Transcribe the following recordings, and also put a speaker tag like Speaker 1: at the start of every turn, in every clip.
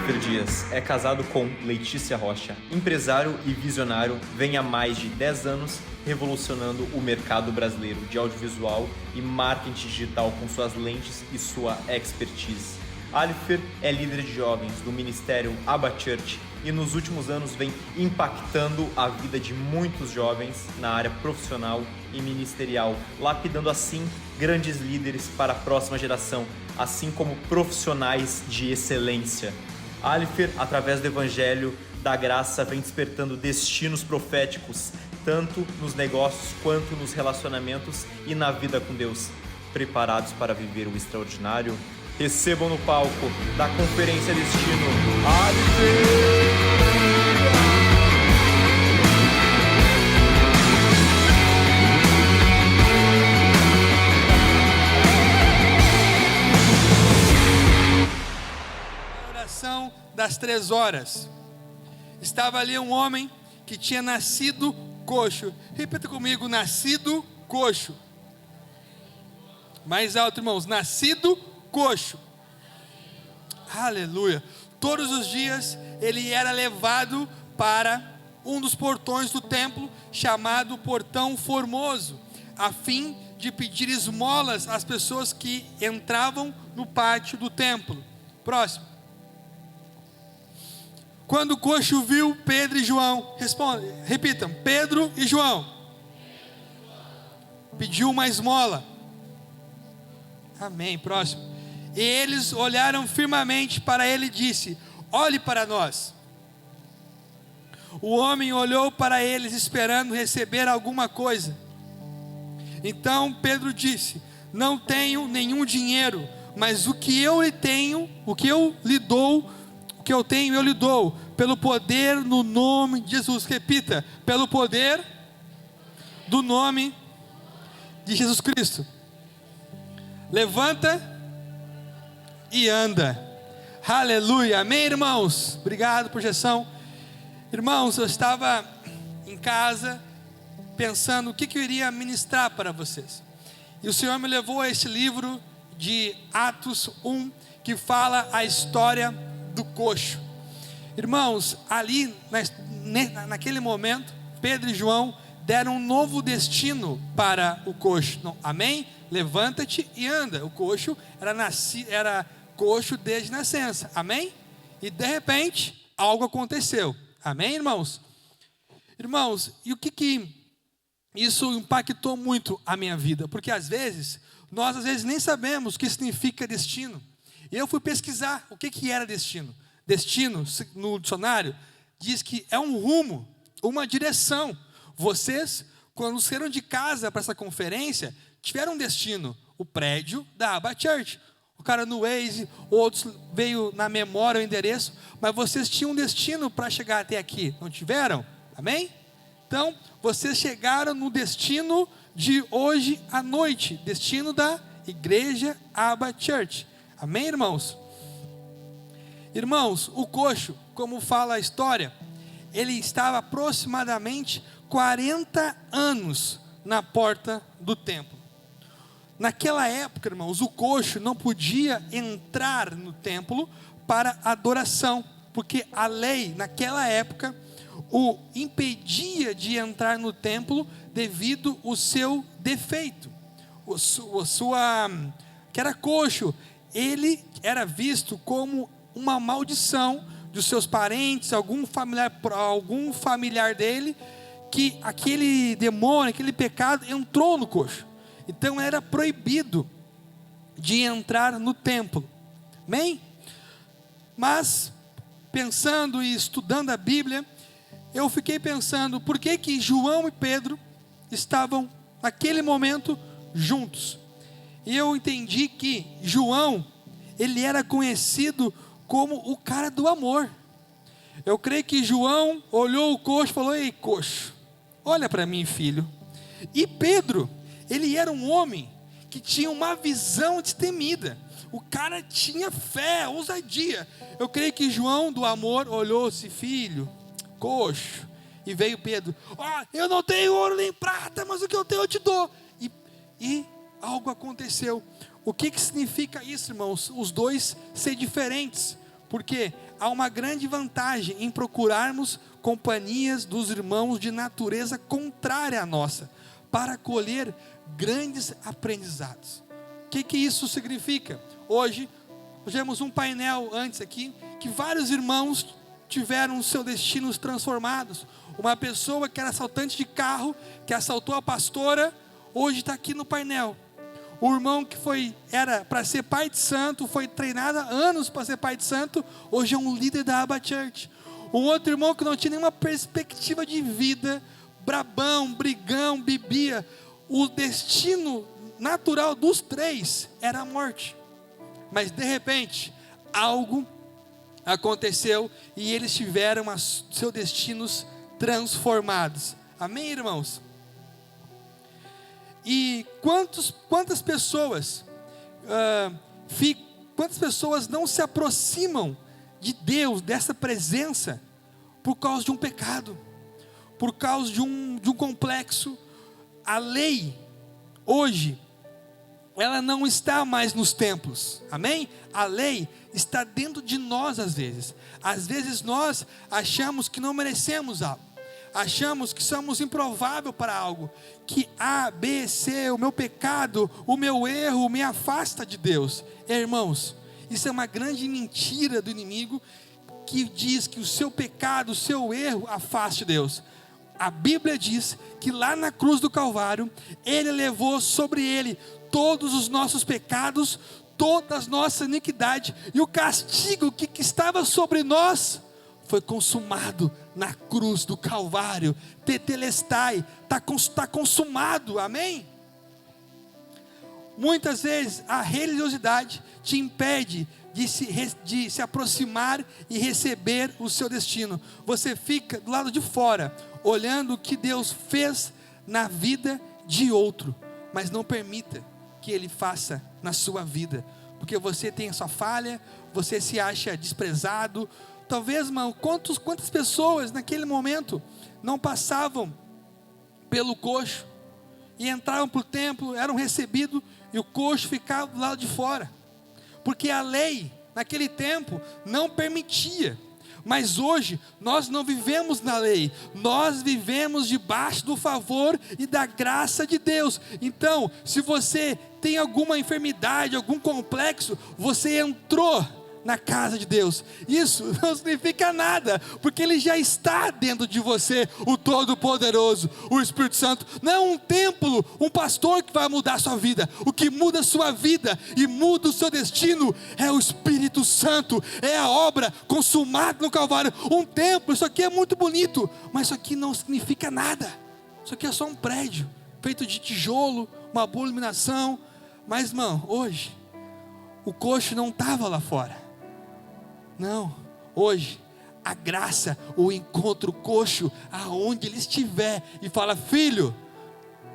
Speaker 1: Alifer Dias é casado com Letícia Rocha, empresário e visionário, vem há mais de 10 anos revolucionando o mercado brasileiro de audiovisual e marketing digital com suas lentes e sua expertise. Alifer é líder de jovens do Ministério Abba Church e nos últimos anos vem impactando a vida de muitos jovens na área profissional e ministerial, lapidando assim grandes líderes para a próxima geração, assim como profissionais de excelência. Alifer, através do Evangelho da Graça, vem despertando destinos proféticos, tanto nos negócios quanto nos relacionamentos e na vida com Deus. Preparados para viver o extraordinário? Recebam no palco da Conferência Destino, Alifer!
Speaker 2: Oração das 3 horas. Estava ali um homem que tinha nascido coxo. Repita comigo: nascido coxo. Mais alto, irmãos: nascido coxo. Aleluia. Todos os dias ele era levado para um dos portões do templo, chamado Portão Formoso, a fim de pedir esmolas às pessoas que entravam no pátio do templo. Próximo. Quando o coxo viu Pedro e João, repitam: Pedro e João, pediu uma esmola. Amém. Próximo. E eles olharam firmemente para ele e disse: olhe para nós. O homem olhou para eles esperando receber alguma coisa. Então Pedro disse: não tenho nenhum dinheiro, mas o que eu tenho eu lhe dou, pelo poder no nome de Jesus. Repita: pelo poder do nome de Jesus Cristo. Levanta e anda. Aleluia. Amém, irmãos? Obrigado, projeção. Irmãos, eu estava em casa pensando o que eu iria ministrar para vocês, e o Senhor me levou a esse livro de Atos 1, que fala a história do coxo. Irmãos, ali naquele momento, Pedro e João deram um novo destino para o coxo. Não, amém? Levanta-te e anda. O coxo era coxo desde nascença. Amém? E de repente algo aconteceu. Amém, irmãos? Irmãos, e o que isso impactou muito a minha vida? Porque nós às vezes nem sabemos o que significa destino. E eu fui pesquisar o que era destino. Destino, no dicionário, diz que é um rumo, uma direção. Vocês, quando saíram de casa para essa conferência, tiveram um destino: o prédio da Abba Church. O cara no Waze, outros veio na memória o endereço, mas vocês tinham um destino para chegar até aqui, não tiveram? Amém? Então, vocês chegaram no destino de hoje à noite, destino da Igreja Abba Church. Amém, irmãos? Irmãos, o coxo, como fala a história, ele estava aproximadamente 40 anos na porta do templo. Naquela época, irmãos, o coxo não podia entrar no templo para adoração, porque a lei naquela época o impedia de entrar no templo devido ao seu defeito. Que era coxo, ele era visto como uma maldição dos seus parentes, algum familiar dele, que aquele demônio, aquele pecado entrou no coxo. Então era proibido de entrar no templo. Amém? Mas, pensando e estudando a Bíblia, eu fiquei pensando, por que João e Pedro estavam naquele momento juntos? E eu entendi que João, ele era conhecido como o cara do amor. Eu creio que João olhou o coxo e falou: ei, coxo, olha para mim, filho. E Pedro, ele era um homem que tinha uma visão destemida. O cara tinha fé, ousadia. Eu creio que João do amor olhou-se: filho, coxo. E veio Pedro: eu não tenho ouro nem prata, mas o que eu tenho eu te dou. E algo aconteceu. O que significa isso, irmãos? Os dois ser diferentes. Porque há uma grande vantagem em procurarmos companhias dos irmãos de natureza contrária à nossa, para colher grandes aprendizados. O que isso significa? Hoje, tivemos um painel antes aqui, que vários irmãos tiveram os seus destinos transformados. Uma pessoa que era assaltante de carro, que assaltou a pastora, hoje está aqui no painel. O irmão que era para ser pai de santo, foi treinado há anos para ser pai de santo, hoje é um líder da Aba Church. Um outro irmão que não tinha nenhuma perspectiva de vida, brabão, brigão, bebia. O destino natural dos três era a morte. Mas de repente, algo aconteceu e eles tiveram seus destinos transformados. Amém, irmãos? E quantas pessoas não se aproximam de Deus, dessa presença, por causa de um pecado, por causa de um complexo. A lei, hoje, ela não está mais nos templos, amém? A lei está dentro de nós às vezes. Às vezes nós achamos que não merecemos algo, achamos que somos improvável para algo, que A, B, C, o meu pecado, o meu erro me afasta de Deus. Irmãos, isso é uma grande mentira do inimigo, que diz que o seu pecado, o seu erro afaste Deus. A Bíblia diz que lá na cruz do Calvário, Ele levou sobre Ele todos os nossos pecados, toda a nossa iniquidade, e o castigo que estava sobre nós, foi consumado na cruz do Calvário. Tetelestai, está consumado, amém? Muitas vezes a religiosidade te impede de se aproximar e receber o seu destino. Você fica do lado de fora, olhando o que Deus fez na vida de outro, mas não permita que Ele faça na sua vida, porque você tem a sua falha, você se acha desprezado. Talvez, irmão, quantas pessoas naquele momento não passavam pelo coxo e entravam para o templo, eram recebidos, e o coxo ficava do lado de fora, porque a lei naquele tempo não permitia. Mas hoje nós não vivemos na lei, nós vivemos debaixo do favor e da graça de Deus. Então, se você tem alguma enfermidade, algum complexo, você entrou na casa de Deus. Isso não significa nada, porque Ele já está dentro de você, o Todo-Poderoso, o Espírito Santo. Não é um templo, um pastor que vai mudar a sua vida. O que muda a sua vida e muda o seu destino é o Espírito Santo, é a obra consumada no Calvário. Um templo, isso aqui é muito bonito, mas isso aqui não significa nada. Isso aqui é só um prédio feito de tijolo, uma boa iluminação. Mas, irmão, hoje o coxo não estava lá fora. Não, hoje a graça o encontra o coxo aonde ele estiver e fala: filho,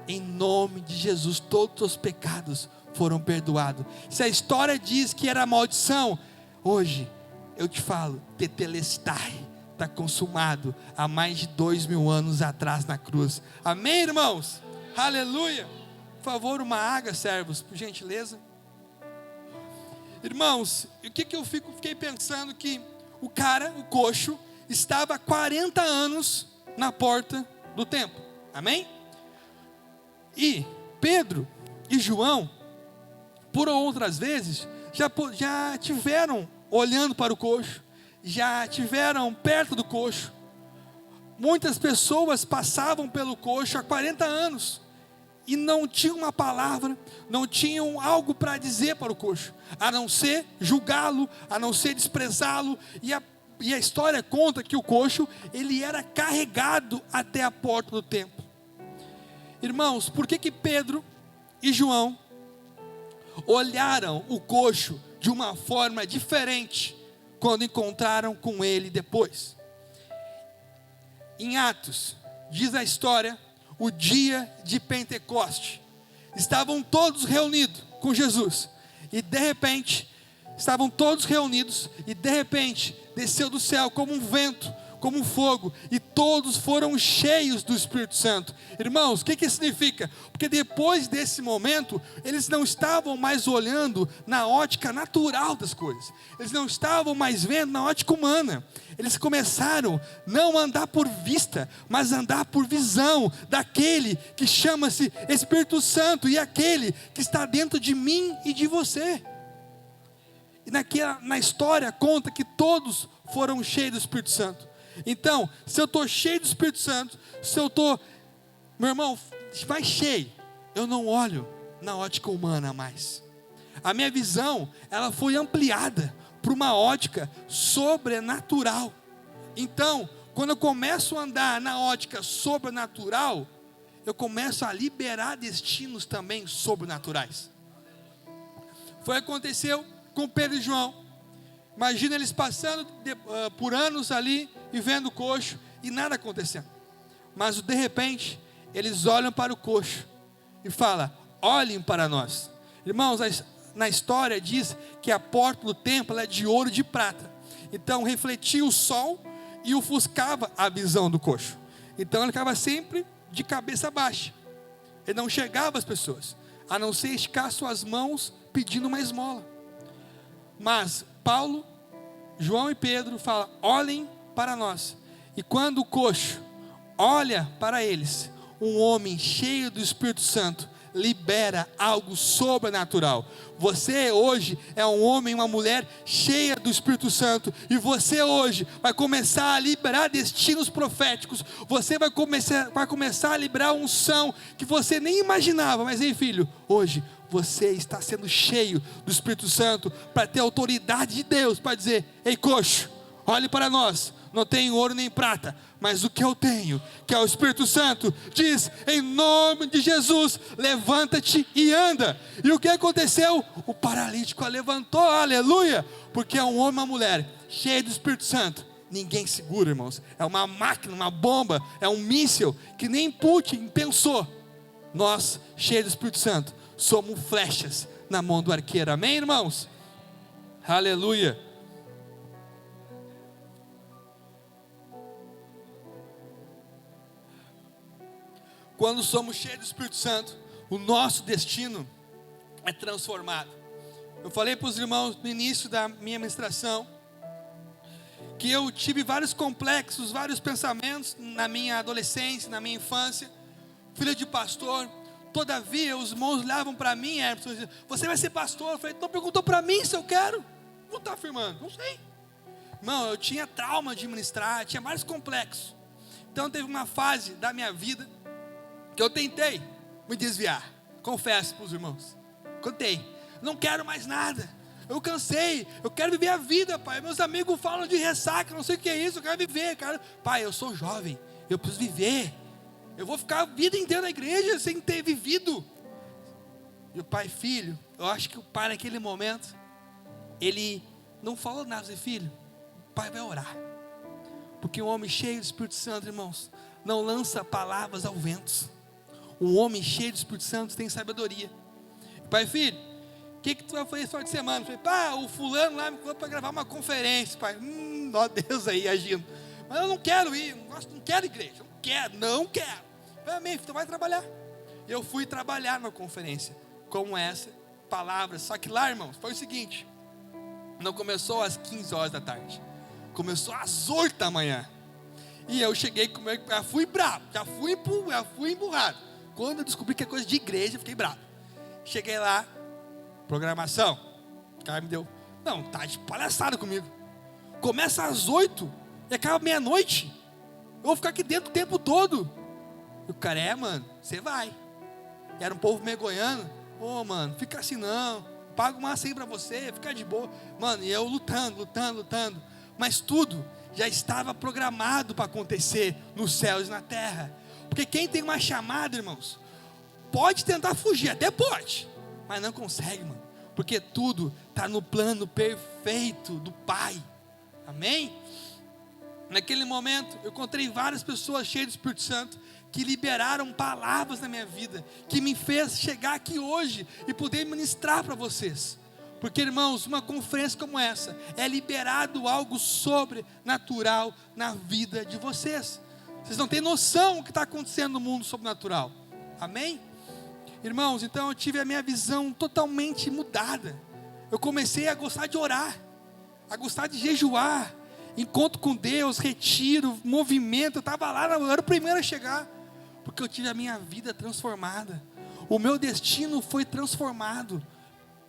Speaker 2: em nome de Jesus todos os pecados foram perdoados. Se a história diz que era maldição, hoje eu te falo, tetelestai, está consumado há mais de 2000 anos atrás na cruz. Amém, irmãos? Aleluia. Por favor, uma água, servos, por gentileza. Irmãos, o que eu fiquei pensando, que o coxo, estava há 40 anos na porta do templo, amém? E Pedro e João, por outras vezes, já tiveram olhando para o coxo, já tiveram perto do coxo. Muitas pessoas passavam pelo coxo há 40 anos, e não tinham uma palavra, não tinham algo para dizer para o coxo, a não ser julgá-lo, a não ser desprezá-lo. E a história conta que o coxo, ele era carregado até a porta do templo. Irmãos, por que Pedro e João olharam o coxo de uma forma diferente quando encontraram com ele depois? Em Atos, diz a história, o dia de Pentecoste, estavam todos reunidos com Jesus, e de repente, estavam todos reunidos, e de repente, desceu do céu como um vento, como um fogo, e todos foram cheios do Espírito Santo. Irmãos, o que isso significa? Porque depois desse momento, eles não estavam mais olhando na ótica natural das coisas, eles não estavam mais vendo na ótica humana. Eles começaram não a andar por vista, mas a andar por visão daquele que chama-se Espírito Santo, e aquele que está dentro de mim e de você. E na história conta que todos foram cheios do Espírito Santo. Então, se eu estou cheio do Espírito Santo, se eu estou, meu irmão, vai cheio, eu não olho na ótica humana mais. A minha visão, ela foi ampliada para uma ótica sobrenatural. Então, quando eu começo a andar na ótica sobrenatural, eu começo a liberar destinos também sobrenaturais. Foi o que aconteceu com Pedro e João. Imagina eles passando por anos ali e vendo o coxo e nada acontecendo. Mas de repente eles olham para o coxo e falam: olhem para nós. Irmãos, na história diz que a porta do templo é de ouro e de prata. Então refletia o sol e ofuscava a visão do coxo. Então ele ficava sempre de cabeça baixa. Ele não chegava às pessoas, a não ser esticar suas mãos pedindo uma esmola. Mas Paulo, João e Pedro falam: olhem para nós. E quando o coxo olha para eles, um homem cheio do Espírito Santo libera algo sobrenatural. Você hoje é um homem, uma mulher cheia do Espírito Santo, e você hoje vai começar a liberar destinos proféticos. Você vai começar a liberar unção que você nem imaginava. Mas ei, filho, hoje você está sendo cheio do Espírito Santo para ter autoridade de Deus, para dizer: ei, coxo, olhe para nós. Não tenho ouro nem prata, mas o que eu tenho, que é o Espírito Santo, diz: em nome de Jesus, levanta-te e anda. E o que aconteceu? O paralítico a levantou, aleluia, porque é um homem e uma mulher cheio do Espírito Santo. Ninguém segura, irmãos. É uma máquina, uma bomba, é um míssil que nem Putin pensou. Nós, cheios do Espírito Santo, somos flechas na mão do arqueiro, amém, irmãos? Aleluia. Quando somos cheios do Espírito Santo, o nosso destino é transformado. Eu falei para os irmãos no início da minha ministração que eu tive vários complexos, vários pensamentos na minha adolescência, na minha infância, filho de pastor. Todavia os irmãos olhavam para mim, você vai ser pastor? Eu falei: então perguntou para mim se eu quero. Vou estar afirmando, não sei. Irmão, eu tinha trauma de ministrar, tinha vários complexos. Então teve uma fase da minha vida que eu tentei me desviar, confesso para os irmãos, não quero mais nada, eu cansei, eu quero viver a vida, pai. Meus amigos falam de ressaca, não sei o que é isso, eu quero viver, cara. Pai, eu sou jovem, eu preciso viver, eu vou ficar a vida inteira na igreja sem ter vivido. E o pai: filho, eu acho que o pai naquele momento, ele não falou nada, disse: filho, o pai vai orar, porque um homem cheio do Espírito Santo, irmãos, não lança palavras ao vento. Um homem cheio do Espírito Santo tem sabedoria. Pai: filho, o que tu vai fazer esse final de semana? Eu falei: pá, o fulano lá me falou para gravar uma conferência. Pai, ó Deus aí agindo. Mas eu não quero ir, não quero igreja, não quero. Falei: amém, tu vai trabalhar. Eu fui trabalhar numa conferência como essa, palavras. Só que lá, irmãos, foi o seguinte: não começou às 15 horas da tarde, começou às 8 da manhã. E eu cheguei, já fui bravo, já fui emburrado. Quando eu descobri que é coisa de igreja, eu fiquei bravo. Cheguei lá, programação, o cara me deu: não, tá de palhaçada comigo. Começa às 8 e acaba meia-noite. Eu vou ficar aqui dentro o tempo todo. E o cara: mano, você vai. E era um povo meio goiano. Mano, fica assim não, pago uma senha pra você, fica de boa. Mano, e eu lutando. Mas tudo já estava programado para acontecer nos céus e na terra. Porque quem tem uma chamada, irmãos, pode tentar fugir, até pode, mas não consegue, mano, porque tudo está no plano perfeito do Pai, amém? Naquele momento, eu encontrei várias pessoas cheias do Espírito Santo, que liberaram palavras na minha vida, que me fez chegar aqui hoje, e poder ministrar para vocês. Porque, irmãos, uma conferência como essa é liberado algo sobrenatural na vida de vocês. Vocês não têm noção do que está acontecendo no mundo sobrenatural. Amém? Irmãos, então eu tive a minha visão totalmente mudada. Eu comecei a gostar de orar, a gostar de jejuar, encontro com Deus, retiro, movimento. Eu estava lá, eu era o primeiro a chegar, porque eu tive a minha vida transformada. O meu destino foi transformado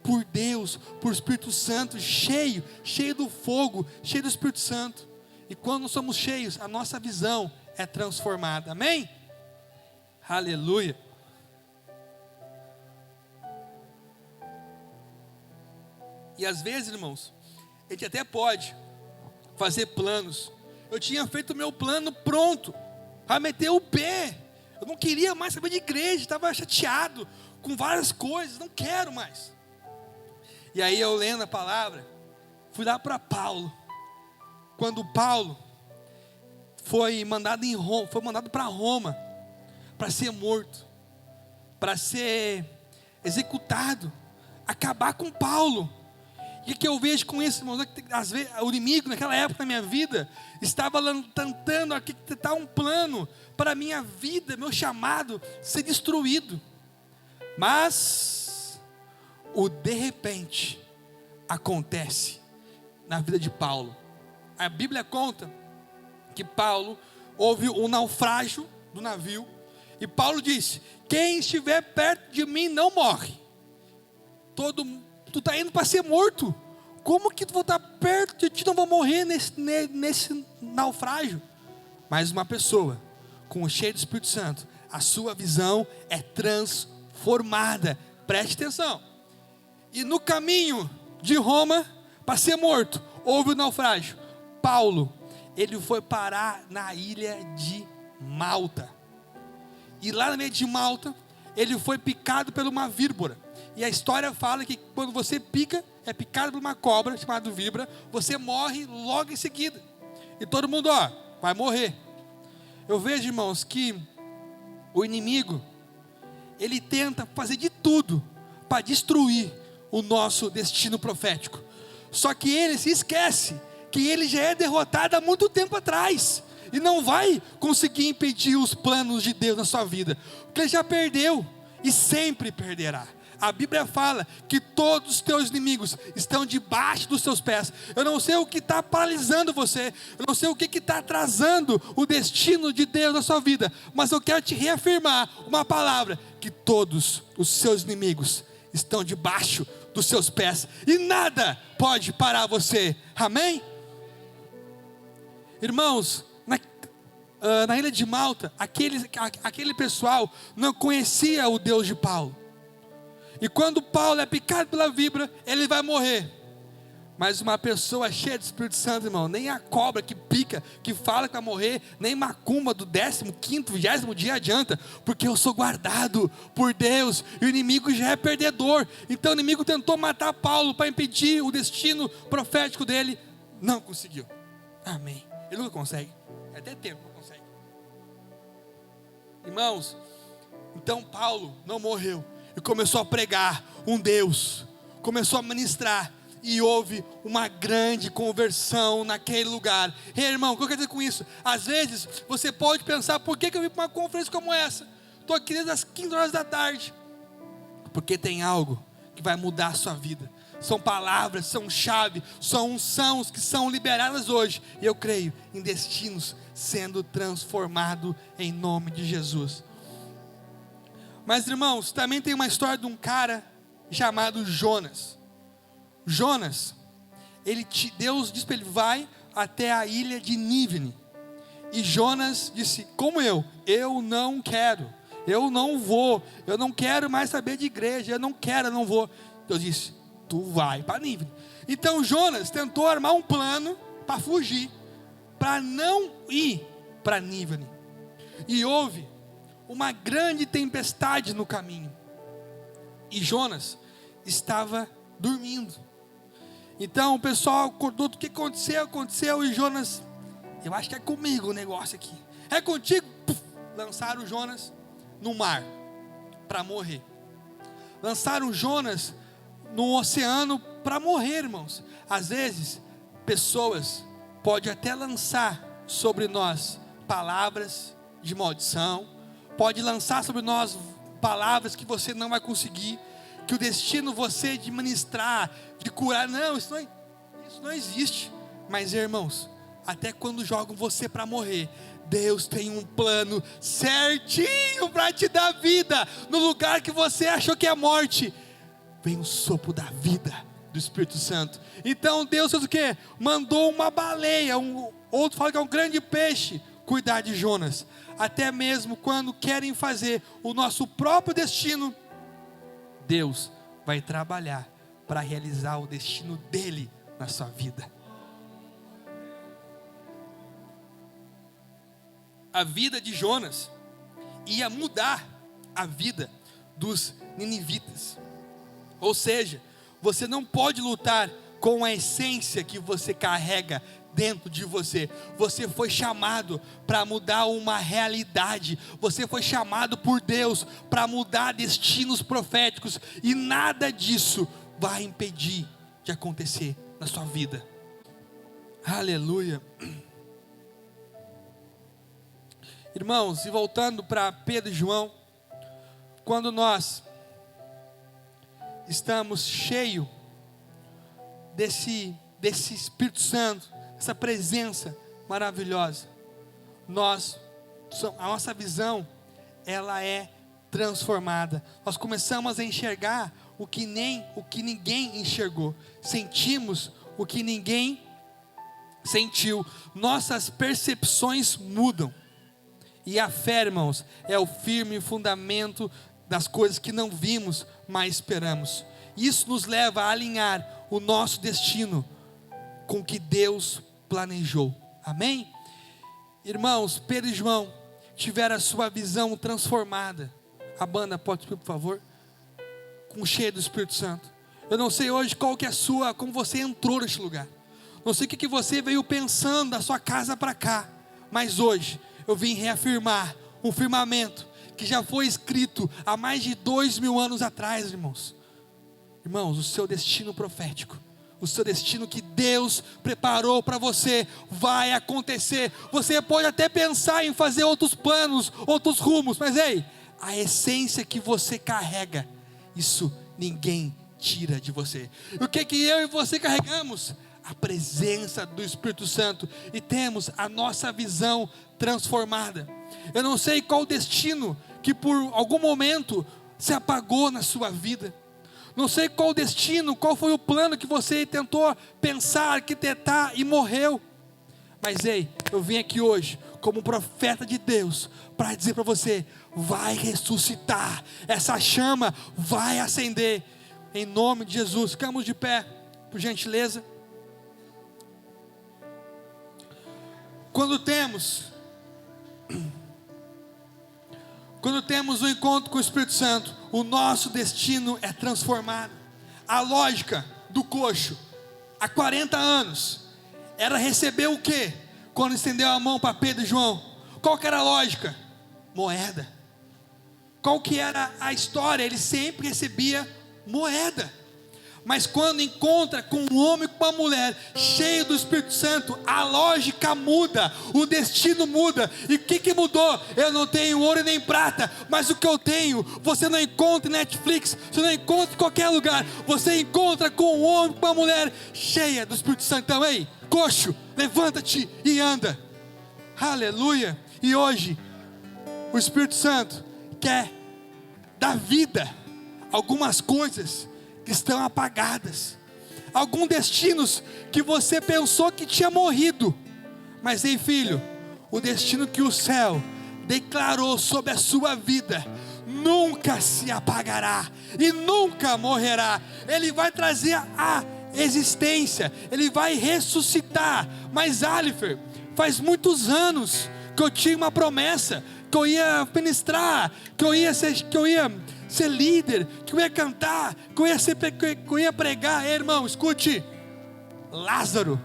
Speaker 2: por Deus, por Espírito Santo, cheio do fogo, cheio do Espírito Santo. E quando nós somos cheios, a nossa visão é transformada. Amém? Aleluia. E às vezes, irmãos, a gente até pode fazer planos. Eu tinha feito o meu plano pronto, para meter o pé. Eu não queria mais saber de igreja, estava chateado com várias coisas, não quero mais. E aí eu lendo a palavra, fui lá para Paulo. Quando Paulo foi mandado em Roma, foi mandado para Roma, para ser morto, para ser executado, acabar com Paulo. E o que eu vejo com isso, irmãos, às vezes o inimigo naquela época da minha vida estava tentando arquitetar um plano para a minha vida, meu chamado ser destruído. Mas o de repente acontece na vida de Paulo. A Bíblia conta que Paulo houve um naufrágio do navio e Paulo disse: quem estiver perto de mim não morre. Tu está indo para ser morto. Como que tu vai estar perto de ti, não vou morrer nesse naufrágio? Mas uma pessoa com o cheio do Espírito Santo, a sua visão é transformada. Preste atenção. E no caminho de Roma para ser morto, houve um naufrágio. Paulo, ele foi parar na ilha de Malta. E lá na ilha de Malta, ele foi picado por uma víbora. E a história fala que quando você é picado por uma cobra chamada víbora, você morre logo em seguida. E todo mundo, vai morrer. Eu vejo, irmãos, que o inimigo, ele tenta fazer de tudo para destruir o nosso destino profético. Só que ele se esquece que ele já é derrotado há muito tempo atrás. E não vai conseguir impedir os planos de Deus na sua vida. Porque ele já perdeu e sempre perderá. A Bíblia fala que todos os teus inimigos estão debaixo dos teus pés. Eu não sei o que está paralisando você. Eu não sei o que está atrasando o destino de Deus na sua vida. Mas eu quero te reafirmar uma palavra: que todos os seus inimigos estão debaixo dos seus pés. E nada pode parar você. Amém? Irmãos, na ilha de Malta, aquele pessoal não conhecia o Deus de Paulo. E quando Paulo é picado pela víbora, ele vai morrer. Mas uma pessoa cheia de Espírito Santo, irmão, nem a cobra que pica, que fala que vai morrer, nem macumba do 15º, 20º dia adianta, porque eu sou guardado por Deus, e o inimigo já é perdedor. Então o inimigo tentou matar Paulo para impedir o destino profético dele, não conseguiu. Amém. Ele nunca consegue, até tempo não consegue. Irmãos, então Paulo não morreu e começou a pregar um Deus, começou a ministrar, e houve uma grande conversão naquele lugar. Ei, irmão, o que eu quero dizer com isso? Às vezes você pode pensar: por que eu vim para uma conferência como essa? Estou aqui desde as 15 horas da tarde. Porque tem algo que vai mudar a sua vida. São palavras, são chave, são unções que são liberadas hoje. E eu creio em destinos sendo transformados em nome de Jesus. Mas, irmãos, também tem uma história de um cara chamado Jonas. Jonas, Deus disse para ele: vai até a ilha de Nínive. E Jonas disse: como eu não quero, eu não vou, eu não quero mais saber de igreja, eu não vou. Deus disse: tu vai para Nínive. Então Jonas tentou armar um plano para fugir, para não ir para Nínive. E houve uma grande tempestade no caminho, e Jonas estava dormindo. Então o pessoal acordou do que aconteceu, e Jonas: eu acho que é comigo o negócio aqui, é contigo. Lançaram Jonas no mar para morrer. Lançaram Jonas no oceano para morrer, irmãos. Às vezes, pessoas podem até lançar sobre nós palavras de maldição, pode lançar sobre nós palavras que você não vai conseguir, que o destino você de ministrar, de curar, não, isso não existe. Mas irmãos, até quando jogam você para morrer, Deus tem um plano certinho para te dar vida. No lugar que você achou que é morte, vem o sopro da vida do Espírito Santo. Então Deus fez o quê? Mandou uma baleia, outro fala que é um grande peixe, cuidar de Jonas. Até mesmo quando querem fazer o nosso próprio destino, Deus vai trabalhar para realizar o destino dele na sua vida. A vida de Jonas ia mudar a vida dos ninivitas. Ou seja, você não pode lutar com a essência que você carrega dentro de você. Você foi chamado para mudar uma realidade. Você foi chamado por Deus para mudar destinos proféticos. E nada disso vai impedir de acontecer na sua vida. Aleluia. Irmãos, e voltando para Pedro e João, quando nós estamos cheios desse Espírito Santo, essa presença maravilhosa, a nossa visão, ela é transformada. Nós começamos a enxergar o que ninguém enxergou, sentimos o que ninguém sentiu, nossas percepções mudam. E a fé, irmãos, é o firme fundamento das coisas que não vimos, mas esperamos. Isso nos leva a alinhar o nosso destino com o que Deus planejou. Amém? Irmãos, Pedro e João tiveram a sua visão transformada. A banda pode subir, por favor? Com cheio do Espírito Santo. Eu não sei hoje qual que é a sua, como você entrou neste lugar. Não sei o que você veio pensando da sua casa para cá. Mas hoje eu vim reafirmar um firmamento que já foi escrito há mais de 2000 anos atrás, irmãos. Irmãos, o seu destino profético, o seu destino que Deus preparou para você, vai acontecer. Você pode até pensar em fazer outros planos, outros rumos, mas ei, a essência que você carrega, isso ninguém tira de você. E o que eu e você carregamos? A presença do Espírito Santo, e temos a nossa visão transformada. Eu não sei qual destino que por algum momento se apagou na sua vida. Não sei qual destino, qual foi o plano que você tentou pensar, arquitetar e morreu. Mas ei, eu vim aqui hoje como profeta de Deus para dizer para você: vai ressuscitar, essa chama vai acender, em nome de Jesus. Ficamos de pé, por gentileza. Quando temos o encontro com o Espírito Santo, o nosso destino é transformado. A lógica do coxo, há 40 anos, era receber o quê? Quando estendeu a mão para Pedro e João, qual que era a lógica? Moeda. Qual que era a história? Ele sempre recebia moeda. Mas quando encontra com um homem e com uma mulher cheio do Espírito Santo, a lógica muda, o destino muda. E o que mudou? Eu não tenho ouro nem prata, mas o que eu tenho, você não encontra em Netflix, você não encontra em qualquer lugar. Você encontra com um homem e com uma mulher cheia do Espírito Santo. Então, ei, coxo, levanta-te e anda. Aleluia. E hoje, o Espírito Santo quer dar vida a algumas coisas que estão apagadas, alguns destinos que você pensou que tinha morrido, mas ei, filho, o destino que o céu declarou sobre a sua vida nunca se apagará e nunca morrerá. Ele vai trazer a existência, ele vai ressuscitar. Mas Alifer, faz muitos anos que eu tinha uma promessa, que eu ia ministrar, que eu ia ser líder, que eu ia cantar, que eu ia pregar. Ei, irmão, escute, Lázaro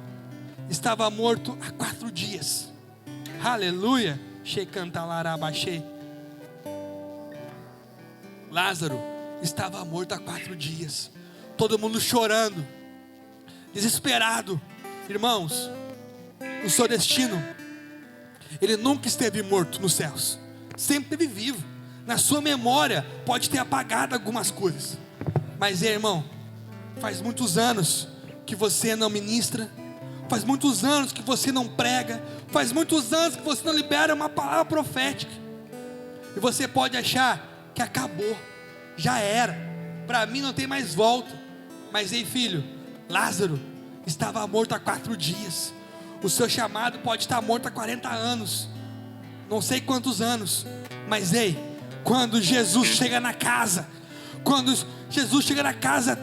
Speaker 2: estava morto há 4 dias. Aleluia. Lázaro estava morto há 4 dias. Todo mundo chorando. desesperado. Irmãos, o seu destino, ele nunca esteve morto nos céus, sempre esteve vivo. Na sua memória pode ter apagado algumas coisas, mas irmão, faz muitos anos que você não ministra, faz muitos anos que você não prega, faz muitos anos que você não libera uma palavra profética, e você pode achar que acabou, já era, para mim não tem mais volta. Mas ei filho, Lázaro estava morto há 4 dias. O seu chamado pode estar morto há 40 anos, não sei quantos anos, mas ei, quando Jesus chega na casa,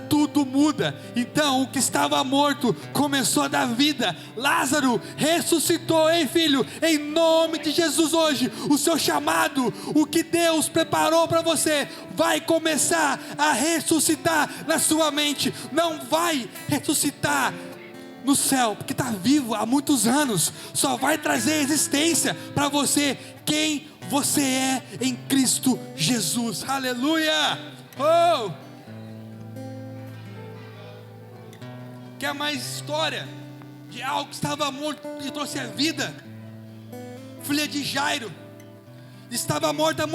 Speaker 2: tudo muda. Então o que estava morto começou a dar vida. Lázaro ressuscitou. Ei filho, em nome de Jesus, hoje o seu chamado, o que Deus preparou para você, vai começar a ressuscitar na sua mente. Não vai ressuscitar no céu, porque está vivo há muitos anos. Só vai trazer existência para você quem você é em Cristo Jesus. Aleluia. Oh! Quer mais história de algo que estava morto e trouxe a vida? Filha de Jairo estava morta,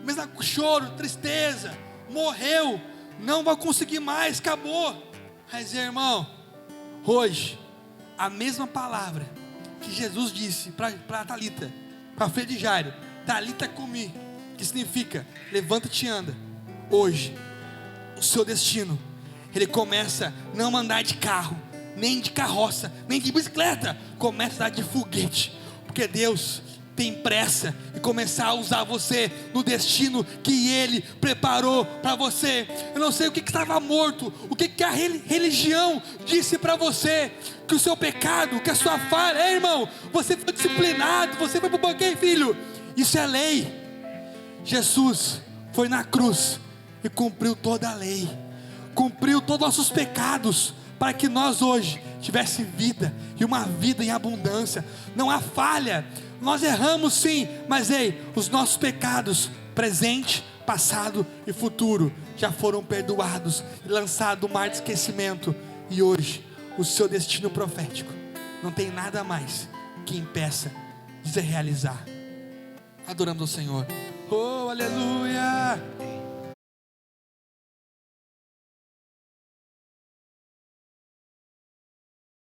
Speaker 2: mas com choro, tristeza, morreu, não vai conseguir mais, acabou. Mas irmão, hoje a mesma palavra que Jesus disse para Talita, para a filha de Jairo, Talita cumi, que significa levanta-te e anda. Hoje o seu destino, ele começa a não andar de carro, nem de carroça, nem de bicicleta, começa a andar de foguete, porque Deus tem pressa em começar a usar você no destino que Ele preparou para você. Eu não sei o que estava morto, o que a religião disse para você, que o seu pecado, que a sua falha, irmão, você foi disciplinado, você foi para o banquete, filho, isso é lei. Jesus foi na cruz e cumpriu toda a lei, cumpriu todos os nossos pecados, para que nós hoje tivéssemos vida, e uma vida em abundância. Não há falha, nós erramos sim, mas ei, os nossos pecados, presente, passado e futuro, já foram perdoados e lançados no mar de esquecimento. E hoje, o seu destino profético, não tem nada mais que impeça de se realizar. Adoramos o Senhor. Oh, aleluia!